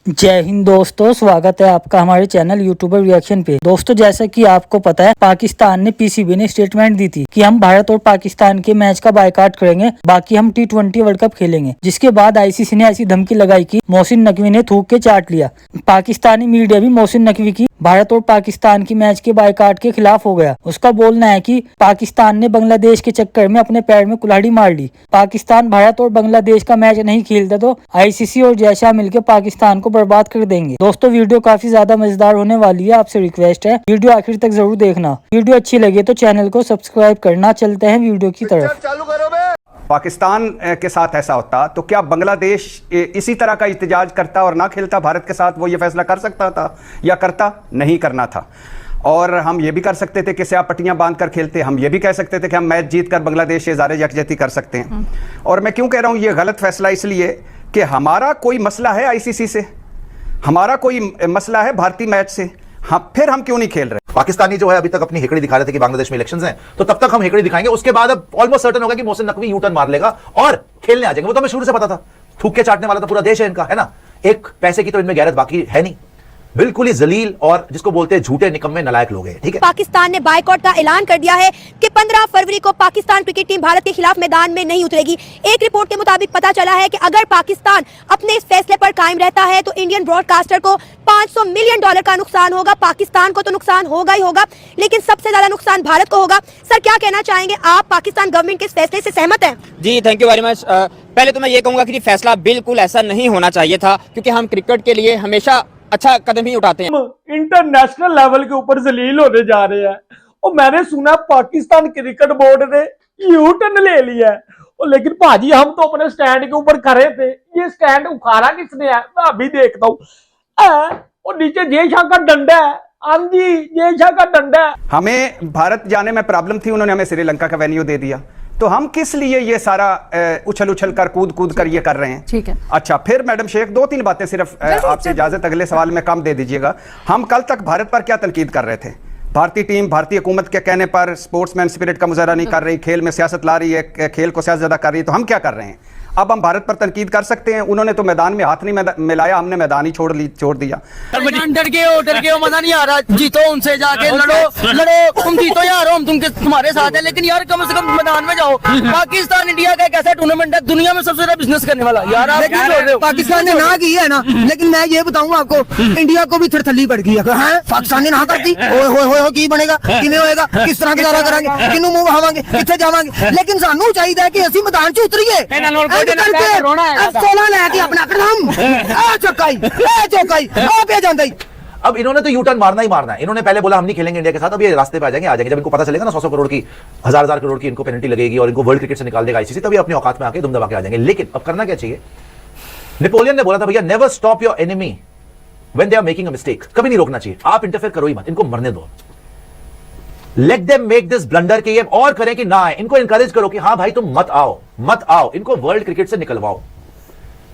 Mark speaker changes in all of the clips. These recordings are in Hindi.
Speaker 1: जय हिंद दोस्तों, स्वागत है आपका हमारे चैनल यूट्यूबर रिएक्शन पे। दोस्तों, जैसा कि आपको पता है, पाकिस्तान ने पीसीबी ने स्टेटमेंट दी थी कि हम भारत और पाकिस्तान के मैच का बायकॉट करेंगे, बाकी हम T20 वर्ल्ड कप खेलेंगे। जिसके बाद आईसीसी ने ऐसी धमकी लगाई कि मोहसिन नकवी ने थूक के चाट लिया। पाकिस्तानी मीडिया भी मोहसिन नकवी की भारत और पाकिस्तान की मैच के बायकॉट के खिलाफ हो गया। उसका बोलना है कि पाकिस्तान ने बांग्लादेश के चक्कर में अपने पैर में कुल्हाड़ी मार ली। पाकिस्तान भारत और बांग्लादेश का मैच नहीं खेलता तो आईसीसी और जय शाह मिलकर पाकिस्तान को बर्बाद कर देंगे। दोस्तों, वीडियो काफी ज्यादा मजेदार होने वाली है। आपसे रिक्वेस्ट है वीडियो आखिर तक जरूर देखना। वीडियो अच्छी लगे तो चैनल को सब्सक्राइब करना। चलते हैं वीडियो की तरफ।
Speaker 2: चालू करो बे। पाकिस्तान के साथ ऐसा होता तो क्या बांग्लादेश इसी तरह का इhtजाज करता और ना खेलता भारत के साथ? वो ये फैसला कर सकता था या करता? नहीं करना था। और हम ये भी कर सकते थे कि स्याह पट्टियां बांध कर खेलते। हम ये भी कह सकते थे कि हम मैच जीत कर बांग्लादेश से इज़हार यकजहती कर सकते हैं। और मैं क्यों कह रहा हूं ये गलत फैसला? इसलिए कि हमारा कोई मसला है आईसीसी से, हमारा कोई मसला है भारतीय मैच से, फिर हम क्यों नहीं खेल रहे?
Speaker 3: पाकिस्तानी जो है अभी तक अपनी हेकड़ी दिखा रहे थे कि बांग्लादेश में इलेक्शंस हैं, तो तब तक हम हेकड़ी दिखाएंगे। उसके बाद अब ऑलमोस्ट सर्टेन होगा कि मोहसिन नकवी यू टर्न मार लेगा और खेलने आ जाएंगे। वो तो हमें शुरू से पता था। थूक के चाटने वाला तो पूरा देश है इनका, है ना। एक पैसे की तो इनमें गैरत बाकी है नहीं। बिल्कुल ही जलील और जिसको बोलते हैं झूठे निकम्मे नलायक लोग हैं। ठीक है,
Speaker 4: पाकिस्तान ने बायकॉट का ऐलान कर दिया है कि 15 फरवरी को पाकिस्तान क्रिकेट टीम भारत के खिलाफ मैदान में नहीं उतरेगी। एक रिपोर्ट के मुताबिक पता चला है कि अगर पाकिस्तान अपने इस फैसले पर कायम रहता है तो इंडियन ब्रॉडकास्टर को $500 मिलियन का नुकसान होगा। पाकिस्तान को तो नुकसान होगा ही होगा, लेकिन सबसे ज्यादा नुकसान भारत को होगा। सर, क्या कहना चाहेंगे आप? पाकिस्तान गवर्नमेंट के इस फैसले से सहमत है?
Speaker 5: जी, थैंक यू वेरी मच। पहले तो मैं ये कहूंगा कि फैसला बिल्कुल ऐसा नहीं होना चाहिए था, क्योंकि हम क्रिकेट के लिए हमेशा अच्छा कदम ही उठाते हैं।
Speaker 6: हम इंटरनेशनल लेवल के ऊपर जलील होने जा रहे हैं। और मैंने सुना पाकिस्तान क्रिकेट बोर्ड ने यू टर्न ले लिया है। और लेकिन भाजी, हम तो अपने स्टैंड के ऊपर खड़े थे। ये स्टैंड उखाड़ा किसने है? मैं अभी देखता हूँ। और नीचे जय शाह का डंडा है। हाँ जी, जय शाह का डंडा है।
Speaker 2: हमें भारत जाने में प्रॉब्लम थी, उन्होंने हमें श्रीलंका का वेन्यू दे दिया। तो हम किस लिए ये सारा उछल उछल कर कूद कर ये कर रहे हैं? ठीक है। अच्छा, फिर मैडम शेख, 2-3 बातें सिर्फ आपसे इजाजत, अगले सवाल में कम दे दीजिएगा। हम कल तक भारत पर क्या तनकीद कर रहे थे? भारतीय टीम भारतीय हुकूमत के कहने पर स्पोर्ट्समैन स्पिरिट का मुजाहरा नहीं कर रही, खेल में सियासत ला रही है, खेल को सियासत ज्यादा कर रही है। तो हम क्या कर रहे हैं? अब हम भारत पर तनकीद कर सकते हैं? उन्होंने तो मैदान में हाथ नहीं मिलाया, हमने मैदान ही छोड़ दिया।
Speaker 1: डर गए हो, मजा नहीं आ रहा। जीतो, उनसे जाके लड़ो, तुम जीतो यार, हम तुम्हारे साथ है, लेकिन यार कम से कम मैदान में जाओ। पाकिस्तान इंडिया का एक ऐसा टूर्नामेंट है दुनिया में सबसे ज्यादा बिजनेस करने वाला। यार आप क्या बोल रहे हो?
Speaker 7: पाकिस्तान ने ना की है ना, लेकिन मैं ये बताऊं आपको, इंडिया को भी थरथली पड़ गई है। पाकिस्तान ने ना करती, हो की बनेगा, किमें होएगा, किस तरह गुजारा करांगे, किनू मुंह बहावांगे, किथे जावांगे। लेकिन सानू चाहिए कि असि मैदान च उतरीए। 16 लेके अपना कदम चौकाई पे जांदा ही।
Speaker 3: अब इन्होंने तो यू टर्न मारना ही मारना है। इन्होंने पहले बोला हम नहीं खेलेंगे इंडिया के साथ, अब ये रास्ते पे आ जाएंगे। जब इनको पता चलेगा ना 100 करोड़ की, 1000 करोड़ की इनको पेनल्टी लगेगी और इनको वर्ल्ड क्रिकेट से निकाल देगा आईसीसी, तभी अपनी औकात में आके दुम दबा के आ जाएंगे। लेकिन अब करना क्या चाहिए? नेपोलियन ने बोला था, भैया never stop your enemy when they are making a mistake. कभी नहीं रोकना चाहिए, आप इंटरफेयर करो ही मत, इनको मरने दो। Let them make this blunder कि ये और करें कि ना आए। इनको इंकरेज करो कि हाँ भाई तुम मत आओ, इनको वर्ल्ड क्रिकेट से निकलवाओ।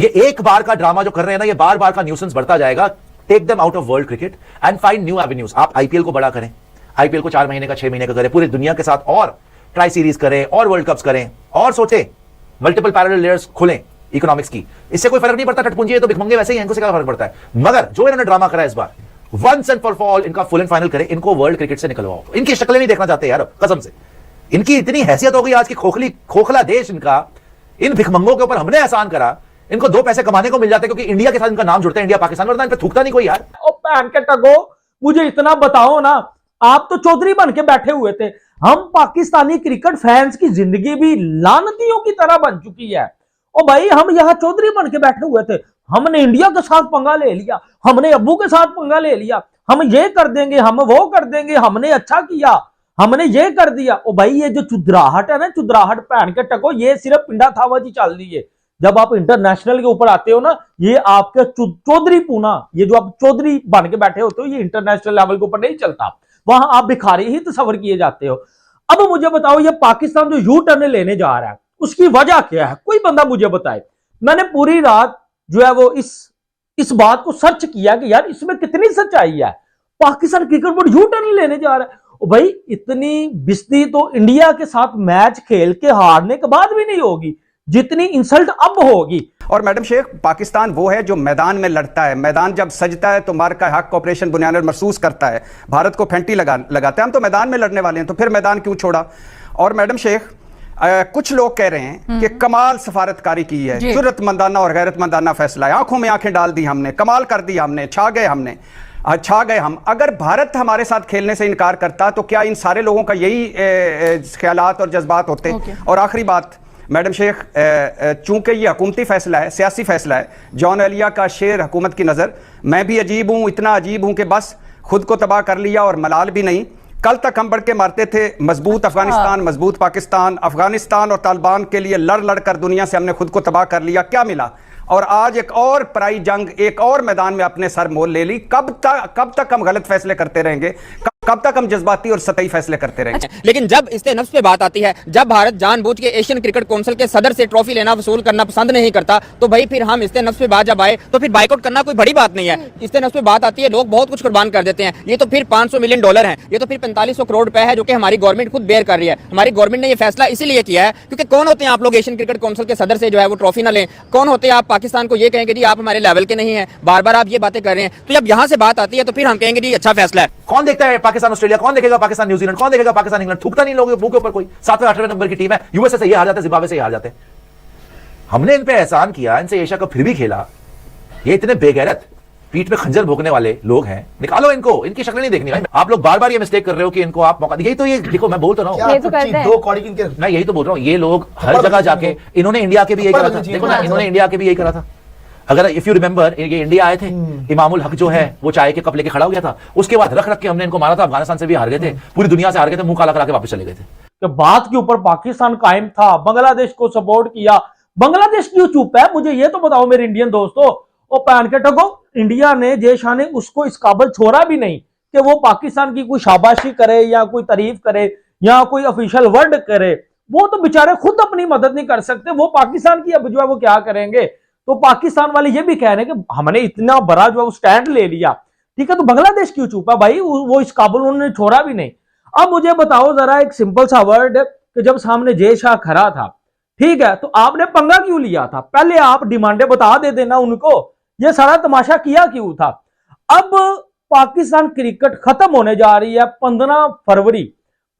Speaker 3: ये एक बार का ड्रामा जो कर रहे हैं ना, ये बार बार का न्यूसेंस बढ़ता जाएगा। Take them out of world cricket and find new avenues. आप आईपीएल को बड़ा करें, आईपीएल को 4 महीने का 6 महीने का करें, पूरी दुनिया के साथ और ट्राई सीरीज करें और वर्ल्ड कप्स करें और सोचे मल्टीपल पैरेलल लेयर्स खोलें इकोनॉमिक्स की। इससे कोई फर्क नहीं पड़ता, टटपुंजी है तो भिखमंगे वैसे ही हैं, इनको से क्या फर्क पड़ता है। मगर जो इन्होंने ड्रामा करा इस बार, वंस एंड फॉर ऑल इनका फुल एंड फाइनल करें, इनको वर्ल्ड क्रिकेट से निकलवाओ। इनकी शक्लें नहीं देखना चाहते यार, कसम से। इनकी इतनी हैसियत हो गई आज की, खोखला देश इनका, इन भिखमंगों के ऊपर हमने एहसान करा, इनको 2 पैसे कमाने को मिल जाते क्योंकि इंडिया के साथ इनका नाम जुड़ता है, इंडिया पाकिस्तान, वरना इन पे थूकता नहीं कोई यार।
Speaker 6: ओ पैन के टगो, मुझे इतना बताओ ना, आप तो चौधरी बन के बैठे हुए थे। हम पाकिस्तानी क्रिकेट फैंस की जिंदगी भी लानतियों की तरह बन चुकी है। ओ भाई, हम यहाँ चौधरी बन के बैठे हुए थे, हमने इंडिया के साथ पंगा ले लिया, हमने अब्बू के साथ पंगा ले लिया, हम ये कर देंगे, हम वो कर देंगे, हमने अच्छा किया, हमने ये कर दिया। ओ भाई, ये जो चुद्राहट है ना, चुद्राहट पैन के टको, ये सिर्फ पिंडा थावाजी चल रही है। जब आप इंटरनेशनल के ऊपर आते हो ना, ये आपके चौधरी पूना, ये जो आप चौधरी बन के बैठे होते हो, ये इंटरनेशनल लेवल के ऊपर नहीं चलता। वहां आप भिखारी ही तस्वर किए जाते हो। अब मुझे बताओ, ये पाकिस्तान जो यू टर्न लेने जा रहा है, उसकी वजह क्या है? कोई बंदा मुझे बताए। मैंने पूरी रात जो है वो इस बात को सर्च किया कि यार इसमें कितनी सच्चाई है। Pakistan cricket board U turn लेने जा रहा है। भाई, इतनी बिस्ती तो इंडिया के साथ मैच खेल के हारने के बाद भी नहीं होगी जितनी इंसल्ट अब होगी।
Speaker 2: और मैडम शेख, पाकिस्तान वो है जो मैदान में लड़ता है, मैदान जब सजता है तो मार्क का हक ऑपरेशन बुनियाद महसूस करता है, भारत को फेंटी लगाता है। हम तो मैदान में लड़ने वाले हैं, तो फिर मैदान क्यों छोड़ा? और मैडम शेख, कुछ लोग कह रहे हैं कि कमाल सफारतकारी की है, जुर्रतमंदाना और गैरतमंदाना फैसला है, आंखों में आंखें डाल दी हमने, कमाल कर दी हमने, छा गए हम। अगर भारत हमारे साथ खेलने से इनकार करता तो क्या इन सारे लोगों का यही ख्यालात और जज्बात होते? और आखिरी बात मैडम शेख, चूंकि ये हुकूमती फैसला है, सियासी फैसला है, जॉन एलिया का शेर हुकूमत की नज़र, मैं भी अजीब हूं, इतना अजीब हूं कि बस खुद को तबाह कर लिया और मलाल भी नहीं। कल तक हम बढ़ के मारते थे मजबूत अफगानिस्तान, मजबूत पाकिस्तान, अफगानिस्तान और तालिबान के लिए लड़ लड़ कर दुनिया से हमने खुद को तबाह कर लिया, क्या मिला? और आज एक और पराई जंग, एक और मैदान में अपने सर मोल ले ली। कब तक हम गलत फैसले करते रहेंगे? कब तक हम जज्बाती और सतही फैसले करते रहेंगे?
Speaker 5: लेकिन जब इस्ते नफ्स पे बात आती है, जब भारत जानबूझ के एशियन क्रिकेट काउंसिल के सदर से ट्रॉफी लेना वसूल करना पसंद नहीं करता, तो भाई फिर हम इस्ते नफ्स पे बात जब आए तो फिर बाइकआउट करना कोई बड़ी बात नहीं है। इस्ते नफ्स पे बात आती है, लोग बहुत कुछ कुर्बान कर देते हैं। ये तो फिर $500 मिलियन है, ये तो फिर 4500 करोड़ रुपए है, जो कि हमारी गवर्नमेंट खुद बेयर कर रही है। हमारी गवर्नमेंट ने ये फैसला इसीलिए किया है क्योंकि कौन होते हैं आप लोग एशियन क्रिकेट काउंसिल के सदर से जो है वो ट्रॉफी ना लें? कौन होते हैं आप पाकिस्तान को ये कहेंगे जी आप हमारे लेवल के नहीं है? बार बार आप ये बातें कर रहे हैं, तो जब यहाँ से बात आती है तो फिर हम कहेंगे जी अच्छा फैसला है।
Speaker 3: कौन देखता है पाकिस्तान ऑस्ट्रेलिया? कौन देखेगा पाकिस्तान न्यूजीलैंड? कौन देखेगा पाकिस्तान इंग्लैंड? थूकता नहीं लोगों के ऊपर कोई। 7वें 8वें नंबर की टीम है, यूएसए से ये हार जाते, जिम्बाब्वे से ये हार जाते। हमने इन पे एहसान किया, इनसे एशिया कप फिर भी खेला। ये इतने बेगैरत, पीठ पे खंजर भोंकने वाले लोग हैं, निकालो इनको, इनकी शक्लें नहीं देखनी भाई। आप लोग बार बार ये मिस्टेक कर रहे हो कि इनको आप मौका, यही तो ये देखो, मैं बोल तो रहा हूँ, मैं यही तो बोल रहा हूँ, ये लोग हर जगह जाके, इन्होंने इंडिया के भी यही करा था, देखो ना, इन्होंने इंडिया के भी यही करा था। अगर इफ यू रिमेंबर, ये इंडिया आए थे, इमामुल हक जो है वो चाय के कप लेके खड़ा हो गया था, उसके बाद रख के हमने इनको मारा था। अफगानिस्तान से भी हार गए थे, पूरी दुनिया से हार गए थे, मुंह काला करा के वापस चले गए थे।
Speaker 6: कि बात के ऊपर पाकिस्तान कायम था, बांग्लादेश को सपोर्ट किया। बांग्लादेश क्यों चुप है? मुझे ये तो बताओ मेरे इंडियन दोस्तों। वो पहन के टको, इंडिया ने, जय शाह ने उसको इस काबिल छोड़ा भी नहीं कि वो पाकिस्तान की कोई शाबाशी करे या कोई तारीफ करे या कोई ऑफिशियल वर्ड करे। वो तो बेचारे खुद अपनी मदद नहीं कर सकते, वो पाकिस्तान की अब जो है वो क्या करेंगे? तो पाकिस्तान वाले ये भी कह रहे हैं कि हमने इतना बड़ा जो है स्टैंड ले लिया, ठीक है, तो बांग्लादेश क्यों चुप है भाई? वो इस काबुल उन्होंने छोड़ा भी नहीं। अब मुझे बताओ जरा एक सिंपल सा वर्ड कि जब सामने जय शाह खड़ा था, ठीक है, तो आपने पंगा क्यों लिया था? पहले आप डिमांडें बता दे देना उनको, ये सारा तमाशा किया क्यों था? अब पाकिस्तान क्रिकेट खत्म होने जा रही है। 15 फरवरी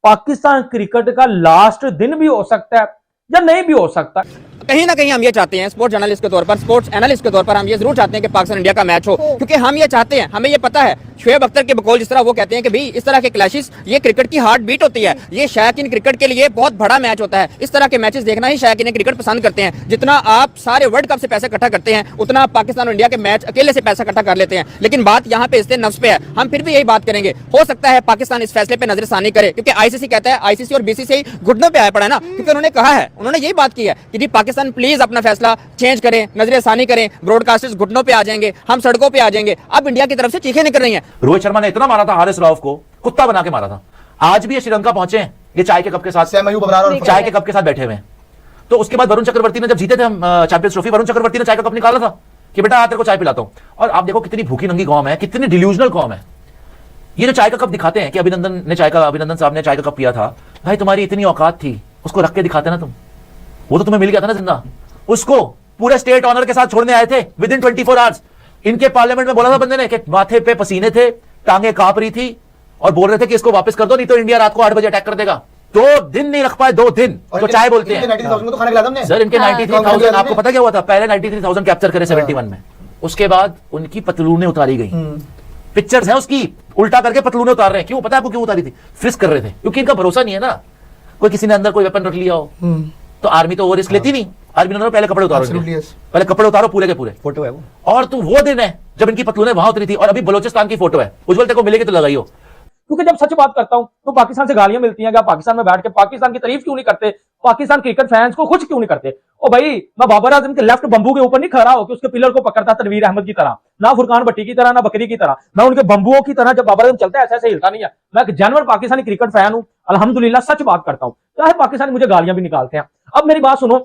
Speaker 6: पाकिस्तान क्रिकेट का लास्ट दिन भी हो सकता है या नहीं भी हो सकता।
Speaker 5: कहीं ना कहीं हम ये चाहते हैं, स्पोर्ट्स जर्नलिस्ट के तौर पर, स्पोर्ट्स एनालिस्ट के तौर पर, हम ये जरूर चाहते हैं कि पाकिस्तान इंडिया का मैच हो, क्योंकि हम ये चाहते हैं, हमें ये पता है, शोएब अख्तर के बकौल जिस तरह वो कहते हैं कि भाई इस तरह के क्लैशेस ये क्रिकेट की हार्ट बीट होती है, ये शायकीन क्रिकेट के लिए बहुत बड़ा मैच होता है। इस तरह के मैचेस देखना ही शायकीन क्रिकेट पसंद करते हैं। जितना आप सारे वर्ल्ड कप से पैसा इकट्ठा करते हैं, उतना आप पाकिस्तान और इंडिया के मैच अकेले से पैसा इकट्ठा कर लेते हैं। लेकिन बात यहाँ पे इससे नफ्स पे है। हम फिर भी यही बात करेंगे, हो सकता है पाकिस्तान इस फैसले पे नजरसानी करे, क्योंकि आईसीसी कहता है, आईसीसी और बीसीसीआई घुटनों पे आया पड़ा है ना, क्योंकि उन्होंने कहा है, उन्होंने यही बात की है कि जी पाकिस्तान प्लीज अपना फैसला चेंज करें, नजरसानी करें, ब्रॉडकास्टर्स घुटनों पे आ जाएंगे, हम सड़कों पे आ जाएंगे। अब इंडिया की तरफ से चीखें निकल रही हैं।
Speaker 3: रोहित शर्मा ने इतना मारा था हारिस राउफ को, कुत्ता बना के मारा था। आज भी ये श्रीलंका पहुंचे हैं, ये चाय के कप के साथ, चाय के कप के साथ बैठे हुए हैं। तो उसके बाद वरुण चक्रवर्ती ने जब जीते थे हम चैंपियंस ट्रॉफी, वरुण चक्रवर्ती ने चाय का कप निकाला था कि बेटा आ तेरे को चाय पिलाता हूं। और आप देखो कितनी भूखी नंगी कौम है, कितनी डिल्यूजनल कौम है। ये जो चाय का कप दिखाते हैं कि अभिनंदन साहब ने चाय का कप पिया था, भाई तुम्हारी इतनी औकात थी, उसको रख के दिखाते ना तुम, वो तो तुम्हें मिल गया था ना जिंदा। उसको पूरे स्टेट ऑनर के साथ छोड़ने आए थे विद इन 24 आवर्स। इनके पार्लियामेंट में बोला था बंदे ने कि माथे पे पसीने थे, टांगे कांप रही थी और बोल रहे थे कि इसको वापस कर दो, नहीं तो इंडिया रात को 8 बजे अटैक कर देगा। 2 दिन नहीं रख पाए, 2 दिन तो चाय बोलते हैं। सर इनके 93,000, आपको पता क्या हुआ था? पहले 93,000 कैप्चर करे 71 में, उसके बाद उनकी पतलूनें उतारी गई। पिक्चर्स है उसकी, उल्टा करके पतलूनें उतार रहे हैं। क्यों पता है आपको क्यों उतारी थी? फ्रिस्क कर रहे थे, क्योंकि इनका भरोसा नहीं है ना, कोई किसी ने अंदर कोई वेपन रख लिया हो तो आर्मी तो वो रिस्क लेती नहीं। आर्मी ने पहले कपड़े उतारो, पहले कपड़े उतारो पूरे के पूरे, फोटो है वो। और तो वो दिन है जब इनकी पतलूनें वहां उतरी थी, और अभी बलोचिस्तान की फोटो है। उज्जवल तेरे को मिलेगी तो लगाइयो।
Speaker 6: क्योंकि जब सच बात करता हूं तो पाकिस्तान से गालियां मिलती हैं कि आप पाकिस्तान में बैठ के पाकिस्तान की तारीफ क्यों नहीं करते, पाकिस्तान क्रिकेट फैंस को खुश क्यों नहीं करते। ओ भाई, मैं बाबर आजम के लेफ्ट बंबू के ऊपर नहीं खड़ा हो कि उसके पिलर को पकड़ता तनवीर अहमद की तरह, ना फुरकान भट्टी की तरह, ना बकरी की तरह। मैं उनके बंबुओं की तरह जब बाबर आजम चलता है ऐसे ऐसे हिलता नहीं है। मैं एक जेन्युइन पाकिस्तानी क्रिकेट फैन हूं, अल्हम्दुलिल्लाह, सच बात करता हूं, चाहे पाकिस्तानी मुझे गालियां भी निकालते हैं। अब मेरी बात सुनो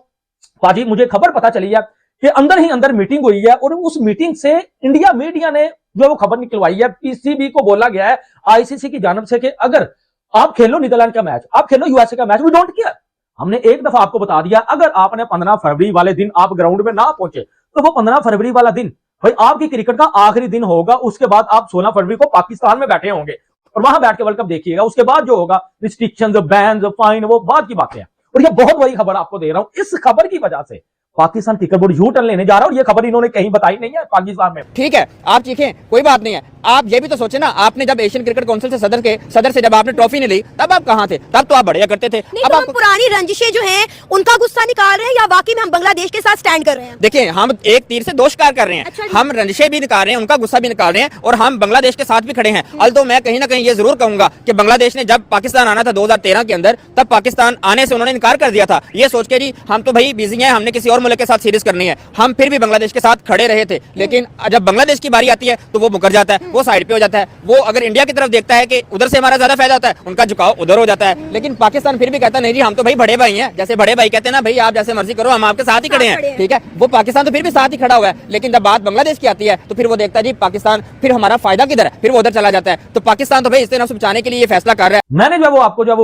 Speaker 6: पाजी, मुझे खबर पता चली है कि अंदर ही अंदर मीटिंग हुई है, और उस मीटिंग से इंडिया मीडिया ने जो वो खबर निकलवाई है, पीसीबी को बोला गया है आईसीसी की जानब से कि अगर आप खेलो नीदरलैंड का मैच, आप खेलो यूएसए का मैच, वी डोंट केयर, हमने एक दफा आपको बता दिया, अगर आपने 15 फरवरी वाले दिन आप ग्राउंड में ना पहुंचे तो वो 15 फरवरी वाला दिन भाई आपकी क्रिकेट का आखिरी दिन होगा। उसके बाद आप 16 फरवरी को पाकिस्तान में बैठे होंगे और वहां बैठ के वर्ल्ड कप देखिएगा। उसके बाद जो होगा रिस्ट्रिक्शंस, बैन्स, फाइन, वो बाद की बातें हैं। और ये बहुत बड़ी खबर आपको दे रहा हूं, इस खबर की वजह से Pakistan cricket board U turn लेने जा रहा है और ये खबर इन्होंने कहीं बताई नहीं है पाकिस्तान में।
Speaker 5: ठीक है, आप चीखें, कोई बात नहीं है। आप ये भी तो सोचे ना, आपने जब एशियन क्रिकेट काउंसिल से सदर से जब आपने ट्रॉफी नहीं ली, तब आप कहाँ थे? तब तो आप बढ़िया करते थे।
Speaker 4: नहीं, अब तो हम पुरानी रंजिशें जो हैं उनका गुस्सा निकाल रहे हैं या वाकई में हम बांग्लादेश के साथ स्टैंड कर रहे हैं?
Speaker 5: देखिए, हम एक तीर से 2 शिकार कर रहे हैं।
Speaker 4: अच्छा,
Speaker 5: हम रंजिशें भी निकाल रहे हैं, उनका गुस्सा भी निकाल रहे हैं और हम बांग्लादेश के साथ भी खड़े हैं। अल्तो मैं कहीं ना कहीं ये जरूर कहूंगा कि बांग्लादेश ने जब पाकिस्तान आना था 2013 के अंदर, तब पाकिस्तान आने से उन्होंने इनकार कर दिया था, ये सोच के जी हम तो भाई बिजी हैं, हमने किसी और मुल्क के साथ सीरीज करनी है। हम फिर भी बांग्लादेश के साथ खड़े रहे थे, लेकिन जब बांग्लादेश की बारी आती है तो वो मुकर जाता है, वो साइड पे हो जाता है। वो अगर इंडिया की तरफ देखता है कि उधर से हमारा ज्यादा फायदा होता है, उनका झुकाव उधर हो जाता है। लेकिन पाकिस्तान फिर भी कहता नहीं जी हम तो भाई बड़े भाई हैं, जैसे बड़े भाई कहते हैं ना भाई आप जैसे मर्जी करो, हम आपके साथ ही खड़े हैं। ठीक है, वो पाकिस्तान तो फिर भी साथ ही खड़ा हुआ है। लेकिन जब बात बांग्लादेश की आती है तो फिर वो देखता है जी पाकिस्तान, फिर हमारा फायदा किधर है, फिर वो उधर चला जाता है। तो पाकिस्तान तो भाई इस नफ्स बचाने के लिए ये फैसला कर रहा है।
Speaker 6: मैंने जो वो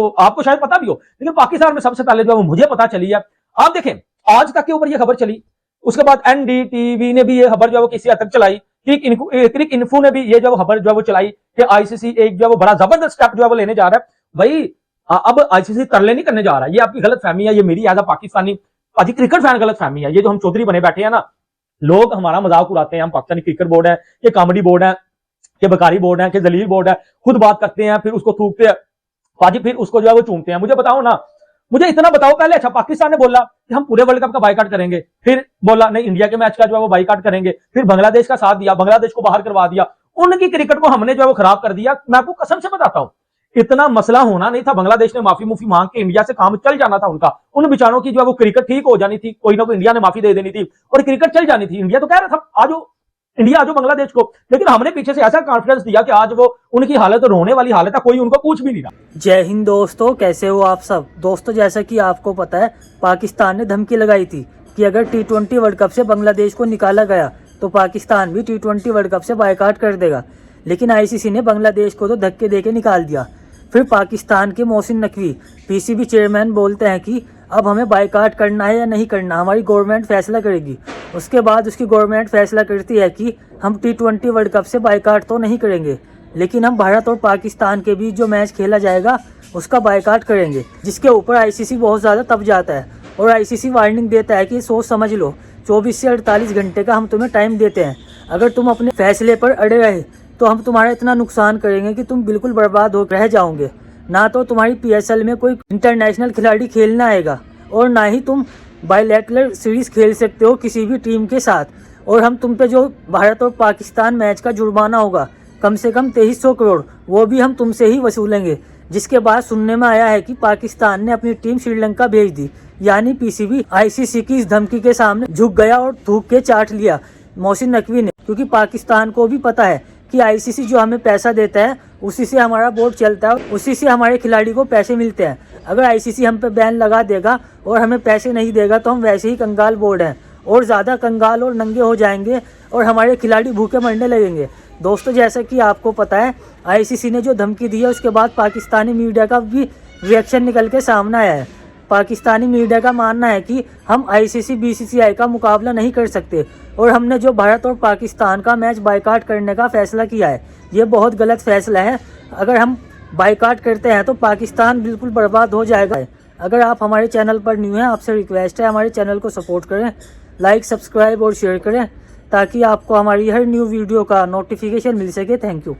Speaker 6: आपको शायद पता भी हो, लेकिन पाकिस्तान में सबसे पहले जो मुझे पता चली है, आप देखें आज तक के ऊपर ये खबर चली, उसके बाद एनडीटीवी ने भी ये खबर जो है वो किसी हद तक चलाई, क्रिक इन्फो ने भी ये जो खबर जो है वो चलाई कि आईसीसी एक जो है वो बड़ा जबरदस्त स्टेप जो है वो लेने जा रहा है। भाई अब आईसीसी तरले नहीं करने जा रहा है, ये आपकी गलत फहमी है, ये मेरी एज अ पाकिस्तानी आज क्रिकेट फैन गलत फहमी है। ये जो हम चौधरी बने बैठे हैं ना, लोग हमारा मजाक उड़ाते हैं, हम पाकिस्तानी क्रिकेट बोर्ड है, कि कॉमेडी बोर्ड है, कि बकारी बोर्ड है, कि जलील बोर्ड है, खुद बात करते हैं फिर उसको थूकते हैं, पाजी फिर उसको जो है वो चूमते हैं। मुझे बताओ ना, मुझे इतना बताओ पहले। अच्छा, पाकिस्तान ने बोला कि हम पूरे वर्ल्ड कप का बाइकाट करेंगे, फिर बोला नहीं इंडिया के मैच का जो है वो बाइकाट करेंगे, फिर बांग्लादेश का साथ दिया, बांग्लादेश को बाहर करवा दिया, उनकी क्रिकेट को हमने जो है वो खराब कर दिया। मैं आपको कसम से बताता हूं, इतना मसला होना नहीं था। बांग्लादेश ने माफी मुफी मांग के इंडिया से काम चल जाना था उनका, उन बेचारों की जो है वो क्रिकेट ठीक हो जानी थी, कोई ना कोई इंडिया ने माफी दे देनी थी और क्रिकेट चल जानी थी। इंडिया तो कह रहा था आज इंडिया आज बांग्लादेश को, लेकिन हमने पीछे से ऐसा कॉन्फिडेंस दिया कि आज वो उनकी हालत रोने वाली हालत है, कोई उनको पूछ भी नहीं रहा।
Speaker 1: जय हिंद दोस्तों, कैसे हो आप सब। दोस्तों जैसा कि आपको पता है, पाकिस्तान ने धमकी लगाई थी कि अगर T20 वर्ल्ड कप से बांग्लादेश को निकाला गया तो पाकिस्तान भी T20 वर्ल्ड कप से बायकाट कर देगा। लेकिन आईसीसी ने बांग्लादेश को तो धक्के देके निकाल दिया। फिर पाकिस्तान के मोहसिन नकवी पीसीबी चेयरमैन बोलते हैं कि अब हमें बायकाट करना है या नहीं करना, हमारी गवर्नमेंट फैसला करेगी। उसके बाद उसकी गवर्नमेंट फैसला करती है कि हम T20 वर्ल्ड कप से बायकाट तो नहीं करेंगे, लेकिन हम भारत और पाकिस्तान के बीच जो मैच खेला जाएगा उसका बायकाट करेंगे। जिसके ऊपर आईसीसी बहुत ज़्यादा तब जाता है और आईसीसी वार्निंग देता है कि सोच समझ लो, 24 से 48 घंटे का हम तुम्हें टाइम देते हैं। अगर तुम अपने फैसले पर अड़े रहे तो हम तुम्हारा इतना नुकसान करेंगे कि तुम बिल्कुल बर्बाद हो रह जाओगे। ना तो तुम्हारी PSL में कोई इंटरनेशनल खिलाड़ी खेलना आएगा और ना ही तुम बायलैटरल सीरीज खेल सकते हो किसी भी टीम के साथ। और हम तुम पे जो भारत और पाकिस्तान मैच का जुर्माना होगा कम से कम 2300 करोड़, वो भी हम तुमसे ही वसूलेंगे। जिसके बाद सुनने में आया है कि पाकिस्तान ने अपनी टीम श्रीलंका भेज दी, यानी पीसीबी आईसीसी की इस धमकी के सामने झुक गया और थूक के चाट लिया मोहसिन नकवी ने। क्योंकि पाकिस्तान को भी पता है कि आईसीसी जो हमें पैसा देता है उसी से हमारा बोर्ड चलता है, उसी से हमारे खिलाड़ी को पैसे मिलते हैं। अगर आईसीसी हम पे बैन लगा देगा और हमें पैसे नहीं देगा तो हम वैसे ही कंगाल बोर्ड हैं और ज़्यादा कंगाल और नंगे हो जाएंगे और हमारे खिलाड़ी भूखे मरने लगेंगे। दोस्तों जैसा कि आपको पता है, आईसीसी ने जो धमकी दी है उसके बाद पाकिस्तानी मीडिया का भी रिएक्शन निकल के सामने आया है। पाकिस्तानी मीडिया का मानना है कि हम आईसीसी बीसीसीआई का मुकाबला नहीं कर सकते और हमने जो भारत और पाकिस्तान का मैच बायकाट करने का फैसला किया है ये बहुत गलत फैसला है। अगर हम बायकाट करते हैं तो पाकिस्तान बिल्कुल बर्बाद हो जाएगा। अगर आप हमारे चैनल पर न्यू हैं, आपसे रिक्वेस्ट है हमारे चैनल को सपोर्ट करें, लाइक सब्सक्राइब और शेयर करें ताकि आपको हमारी हर न्यू वीडियो का नोटिफिकेशन मिल सके। Thank you.